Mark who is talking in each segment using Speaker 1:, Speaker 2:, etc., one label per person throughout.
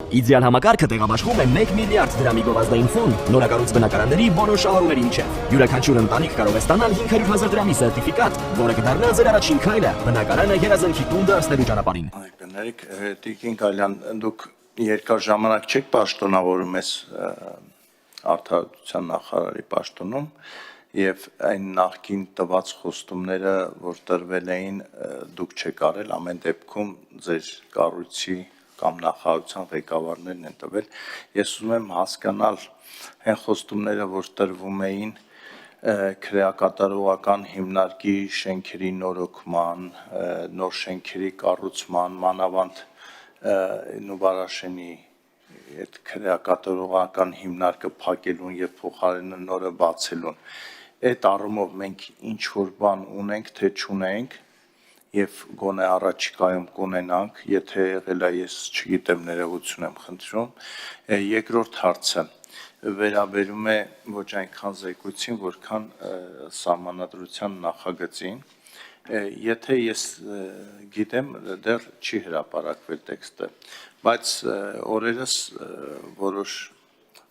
Speaker 1: Իդեալ համակարգը տեղաբաշխում է 1 միլիարդ դրամի գովազդային ֆոնդ նորակառույց բնակարանների բոլոր շահառուների միջև։ Յուրաքանչյուր ընտանիք կարող է ստանալ 500,000 դրամի սերտիֆիկատ, որը կդառնա ձեր առաջին քայլը բնակարանը երազանքի տուն դարձնելու ճանապարհին։
Speaker 2: Կներեք, Տիկին Գալյան, դուք երկար ժամանակ չեք պաշտոնավորում ես Արդարության նախարարի պաշտոնում եւ այն նախկին տված խոստումները, որ տրվել էին, դուք չեք արել, ամեն դեպքում ձեր կառույցի կամ նախարարության ղեկավարներն են տվել։ Ես ուզում եմ հասկանալ այն խոստումները, որ տրվում էին քրեակատարողական հիմնարկի շենքերի նորոգման, նոր շենքերի կառուցման, մանավանդ Նուբարաշենի այդ քրեակատարողական հիմնարկը փակելուն եւ փոխարենը նորը բացելուն։ Այդ առումով մենք ինչ որ բան ունենք, թե չունենք եւ գոնե առաջիկայում կունենանք, եթե եղել է, ես չգիտեմ, ներողություն եմ խնդրում։ Երկրորդ հարցը վերաբերում է ոչ այնքան զեկույցին, որքան սահմանադրության նախագծին։ Եթե ես գիտեմ, դեռ չի հրապարակվել տեքստը, բայց օրերս որոշ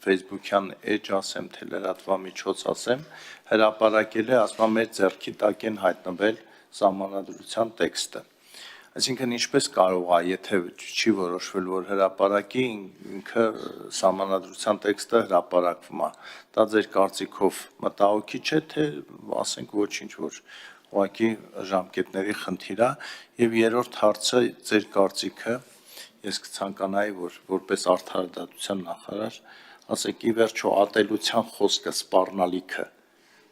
Speaker 2: Facebook-յան էջ ասեմ, թե լրատվամիջոց ասեմ, հրապարակել է, ասում մեր ձեռքի տակ են հայտնվել սահմանադրության տեքստը։ Այսինքն ինչպես կարող է, եթե չի որոշվել, որ հրապարակի, ինքը սահմանադրության տեքստը հրապարակվում է։ Դա ձեր կարծիքով մտահոգիչ է, թե ասենք ոչինչ, որ ուղղակի ժամկետների խնդիր է։ Եվ երրորդ հարցը, ձեր կարծիքը, ես կցանկանայի, որ որպես արդարադատության նախարար, ասեք ի վերջո ատելության խոսքը, սպառնալիքը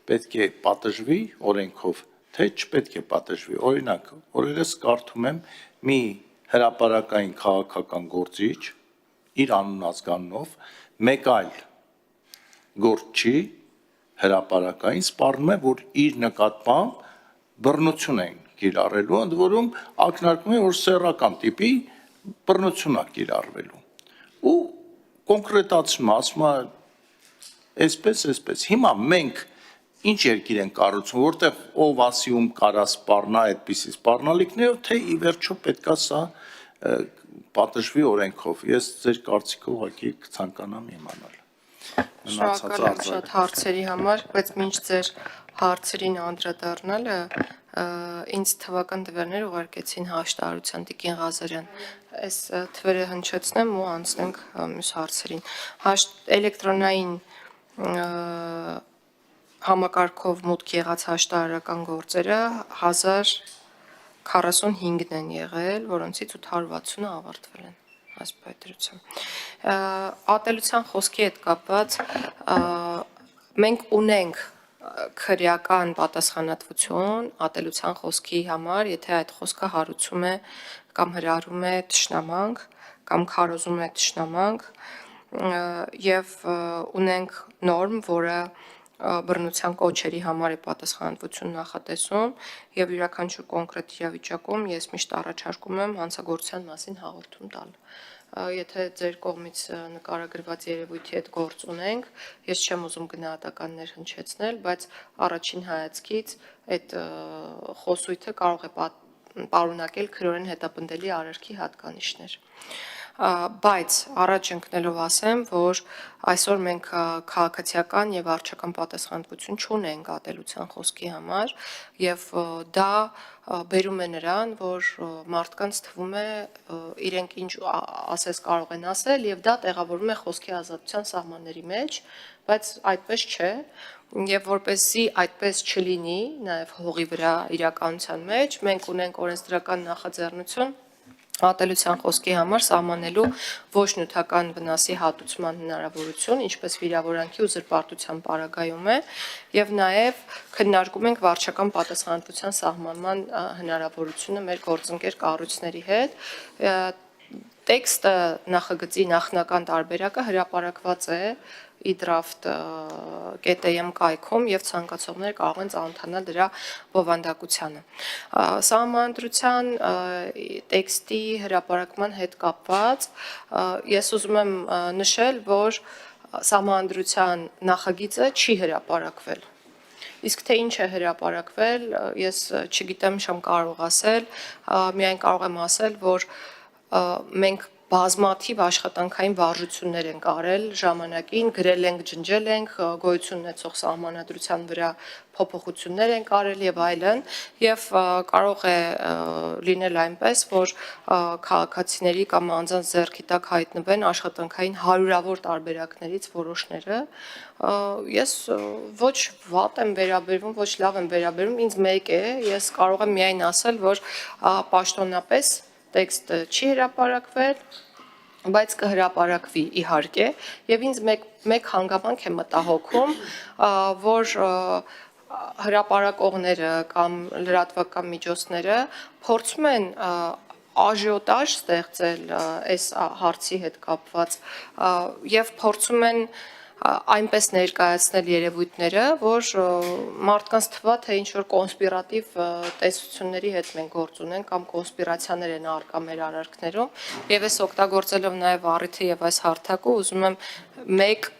Speaker 2: պետք է պատժվի օրենքով, թե չպետք է պատժվի։ Օրինակ, օրերս կարդում եմ մի հրապարակային քաղաքական գործիչ իր անուն ազգանունով մեկ այլ գործչի հրապարակային սպառնում է, որ իր նկատմամբ բռնություն են կիրառելու, ընդ որում ակնարկում է, որ սեռական տիպի բռնություն է կիրառվելու։ Ու կոնկրետացնում, ասում է այսպես։ Հիմա մենք ինչ երկիր են կառուցում, որտեղ ով ասիում կարա սպառնա այդպիսի սպառնալիքներով, թե ի վերջո պետքա սա պատժվի օրենքով։ Ես ձեր կարծիքը ուղղակի կցանկանամ իմանալ։
Speaker 3: Շնորհակալ եմ շատ հարցերի համար, բայց մինչ ձեր հարցերին անդրադառնալը ինձ թվական տվյալներ ուղարկեցին հաշտարարության Տիկին Ղազարյան։ Այս թվերը հնչեցնեմ ու անցնենք մյուս հարցերին։ Էլեկտրոնային համակարգով մուտք եղած հաշտարարական գործերը 1045-ն են եղել, որոնցից 860-ը ավարտվել են այս պայթրությամբ։ Ատելության խոսքի հետ կապված մենք ունենք քրեական պատասխանատվություն ատելության խոսքի համար, եթե այդ խոսքը հարուցում է կամ հրահրում է թշնամանք կամ քարոզում է թշնամանք, եւ ունենք նորմ, որը բռնության կոչերի համար է պատասխանատվություն նախատեսում եւ յուրաքանչյուր կոնկրետ իրավիճակում ես միշտ առաջարկում եմ հանցագործության մասին հաղորդում տալ։ Եթե ձեր կողմից նկարագրված երևույթի հետ գործ ունենք, ես չեմ ուզում գնահատականներ հնչեցնել, բայց առաջին հայացքից այդ խոսույթը կարող է պարունակել քրորեն հետապնդելի արարքի հատկանիշներ։ Բայց առաջ ընկնելով ասեմ, որ այսօր մենք քաղաքացիական եւ վարչական պատասխանատվություն չունենք ատելության խոսքի համար եւ դա բերում է նրան, որ մարդկանց թվում է իրենք ինչ ասես կարող են ասել եւ դա տեղավորվում է խոսքի ազատության սահմանների մեջ, բայց այդպես չէ եւ որպեսզի այդպես չլինի նաեւ հողի վրա իրականության մեջ մենք ունենք օրենսդրական նախաձեռնություն ատելության խոսքի համար սահմանելու ոչ նյութական վնասի հատուցման հնարավորություն, ինչպես վիրավորանքի ու զրպարտության պարագայում է, եւ նաեւ քննարկում ենք վարչական պատասխանատվության սահմանման հնարավորությունը մեր գործընկեր կառույցների հետ։ Տեքստը նախագծի նախնական տարբերակը հրապարակված է idraft.am կայքում եւ ցանկացողները կարող են ծանոթանալ դրա բովանդակությանը։ Սահմանադրության տեքստի հրապարակման հետ կապված ես ուզում եմ նշել, որ սահմանադրության նախագիծը չի հրապարակվել։ Իսկ թե ինչ է հրապարակվել, ես չգիտեմ, չեմ կարող ասել, միայն կարող եմ ասել, որ մենք բազմաթիվ աշխատանքային վարժություններ ենք արել ժամանակին, գրել ենք, ջնջել ենք, գոյություն ունեցող սահմանադրության վրա փոփոխություններ ենք արել եւ այլն, եւ կարող է լինել այնպես, որ քաղաքացիների կամ անձանց ձեռքի տակ հայտնվեն աշխատանքային հարյուրավոր տարբերակներից որոշները։ Ես ոչ վատ եմ վերաբերվում, ոչ լավ եմ վերաբերվում, ինձ մեկ է, ես կարող եմ միայն ասել, որ պաշտոնապես տեքստը չի հրապարակվել, բայց կհրապարակվի իհարկե, եւ ինձ մեկ հանգամանք է մտահոգում, որ հրապարակողները կամ լրատվական միջոցները փորձում են աժիոտաժ ստեղծել այս հարցի հետ կապված եւ փորձում են այնպես ներկայացնել երևույթները, որ մարդկանց թվա թե ինչ որ կոնսպիրատիվ տեսությունների հետ մենք գործ ունենք կամ կոնսպիրացիաներ են արկա մեր արարքներում եւ այս օգտագործելով նաեւ առիթը եւ այս հարթակը ուզում եմ մեկ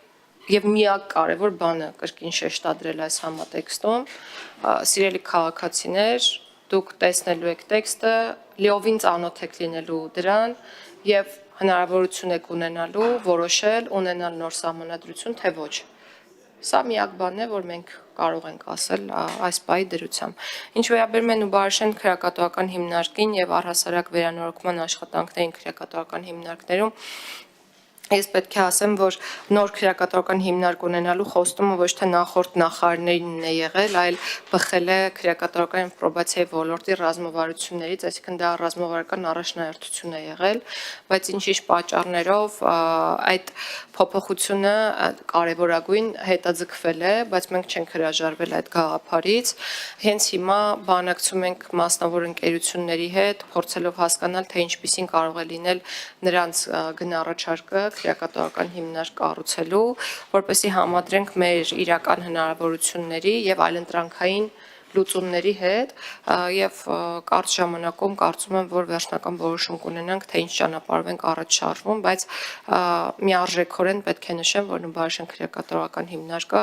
Speaker 3: եւ միակ կարևոր բանը կրկին շեշտադրել այս համատեքստում սիրելի քաղաքացիներ դուք տեսնելու եք տեքստը լիովին ծանոթ եք լինելու դրան եւ հնարավորություն եք ունենալու որոշել ունենալ նոր սահմանադրություն թե ոչ։ Սա միակ բանն է, որ մենք կարող ենք ասել այս պահի դրությամբ։ Ինչ վերաբերում է Նուբարաշեն քրեակատվական հիմնարկին եւ առհասարակ վերանորոգման աշխատանքներին քրեակատվական հիմնարկներում Ես պետք է ասեմ, որ նոր քրեակատվական հիմնարկ ունենալու խոստումը ոչ թե նախորդ նախարարներին է եղել, այլ բխել է քրեակատվական եւ պրոբացիայի ոլորտի ռազմավարություններից, այսինքն դա ռազմավարական առաջնահերթություն է եղել, բայց ինչ-ինչ պատճառներով այդ փոփոխությունը կարևորագույն հետաձգվել է, բայց մենք չենք հրաժարվել այդ գաղափարից։ Հենց հիմա բանակցում ենք մասնավոր ընկերությունների հետ, փորձելով հասկանալ, թե ինչպիսին կարող է լինել նրանց գնառաչարկը քրեակատվական հիմնարկ կառուցելու, որպեսզի համադրենք մեր իրական հնարավորությունների եւ այլընտրանքային լուծումների հետ եւ կարճ ժամանակում կարծում եմ, որ վերջնական որոշում կունենանք, թե ինչ ճանապարհով ենք առաջ շարժվում, բայց միարժեքորեն պետք է նշեմ, որ Նուբարաշեն քրեակատվական հիմնարկը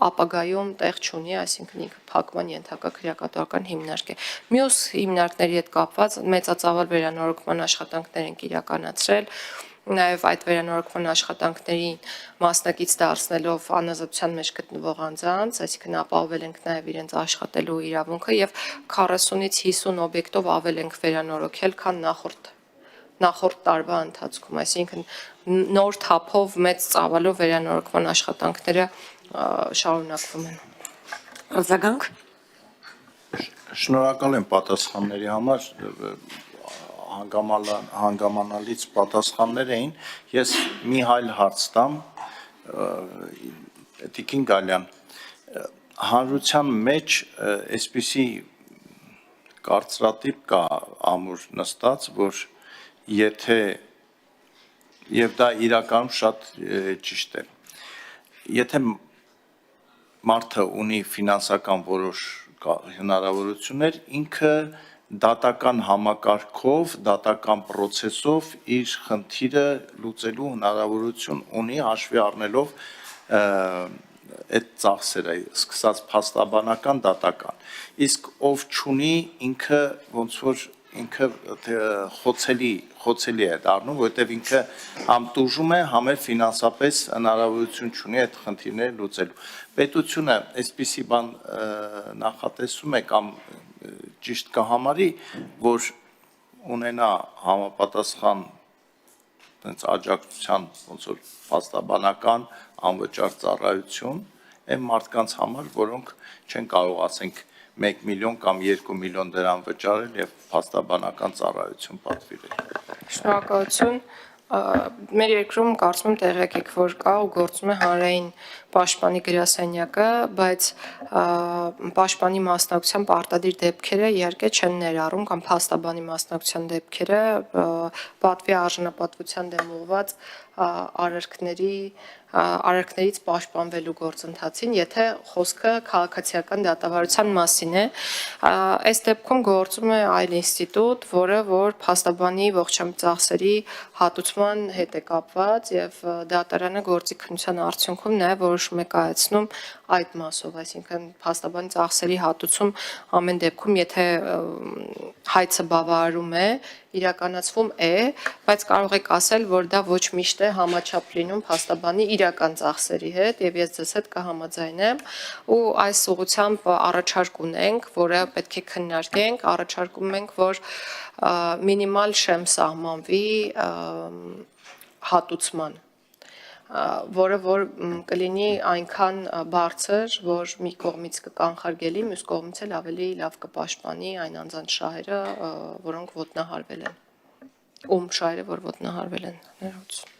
Speaker 3: ապագայում տեղ չունի, այսինքն ինքը փակման ենթակա քրեակատվական հիմնարկ է։ Մյուս հիմնարկների հետ կապված մեծածավալ վերանորոգման աշխատանքներ ենք իրականացրել Նաև այդ վերանորոգման աշխատանքներին մասնակից դարձնելով անազատության մեջ գտնվող անձանց, այսինքն ապահովել ենք նաև իրենց աշխատելու իրավունքը եւ 40-ից 50 օբյեկտով ավել ենք վերանորոգել, քան նախորդ տարվա ընթացքում, այսինքն նոր թափով մեծ ծավալով վերանորոգման աշխատանքները շարունակվում են։
Speaker 4: Արձագանք։
Speaker 2: Շնորհակալ եմ պատասխանների համար, հանգամանալից պատասխաններ էին, ես մի հայլ հարց տամ, Տիկին Գալյան, հանրության մեջ այսպիսի կարծրատիպ կա ամուր նստած, որ եթե, և դա իրականում շատ ճիշտ է, եթե մարդը ունի ֆինանսական որոշ հնարավորություններ, ինքը դատական համակարգով, դատական պրոցեսով իր խնդիրը լուծելու հնարավորություն ունի հաշվի առնելով այդ ծախսերը, սկսած փաստաբանական դատական, իսկ ով չունի ինքը ոնց որ ինքը խոցելի է դառնում, որովհետև ինքը համ տուժում է, համ էլ ֆինանսապես հնարավորություն չունի այդ խնդիրները լուծելու։ Պետությունը այսպիսի բան նախատեսում է կամ ճիշտ կհամարի, որ ունենա համապատասխան աջակցության ոնց որ փաստաբանական անվճար ծառայություն այն մարդկանց համար, որոնք չեն կարող ասենք 1 միլիոն կամ 2 միլիոն դրամ վճարել եւ փաստաբանական ծառայություն պատվիրել։
Speaker 3: Շնորհակալություն։ Մեր երկրում կարծում եմ տեղյակ եք, որ կա ու գործում է հանրային պաշտպանի գրասենյակը, բայց պաշտպանի մասնակցության պարտադիր դեպքերը իհարկե չեն ներառում կամ փաստաբանի մասնակցության դեպքերը պատվի արժանապատվության դեմ ուղղված արարքների արարքներից պաշտպանվելու գործընթացին, եթե խոսքը քաղաքացիական դատավարության մասին է, այս դեպքում գործում է այլ ինստիտուտ, որը որ փաստաբանի ողջամիտ ծախսերի հատուցման հետ է կապված եւ դատարանը գործի քննության արդյունքում նաեւ որոշում է կայացնում այդ մասով, այսինքն փաստաբանի ծախսերի հատուցում ամեն դեպքում, եթե հայցը բավարարում է, իրականացվում է, բայց կարող եք ասել, որ դա ոչ միշտ է համաչափ լինում փաստաբանի իրական ծախսերի հետ եւ ես ձեզ հետ կհամաձայնեմ ու այս ուղղությամբ առաջարկ ունենք, որը պետք է քննարկենք, առաջարկում ենք, որ մինիմալ շեմ սահմանվի հատուցման, որը որ կլինի այնքան բարձր, որ մի կողմից կկանխարգելի, մյուս կողմից էլ ավելի լավ կպաշտպանի այն անձանց շահերը, որոնք ոտնահարվել են, ում շահերը, որ ոտնահարվել են, ներողություն։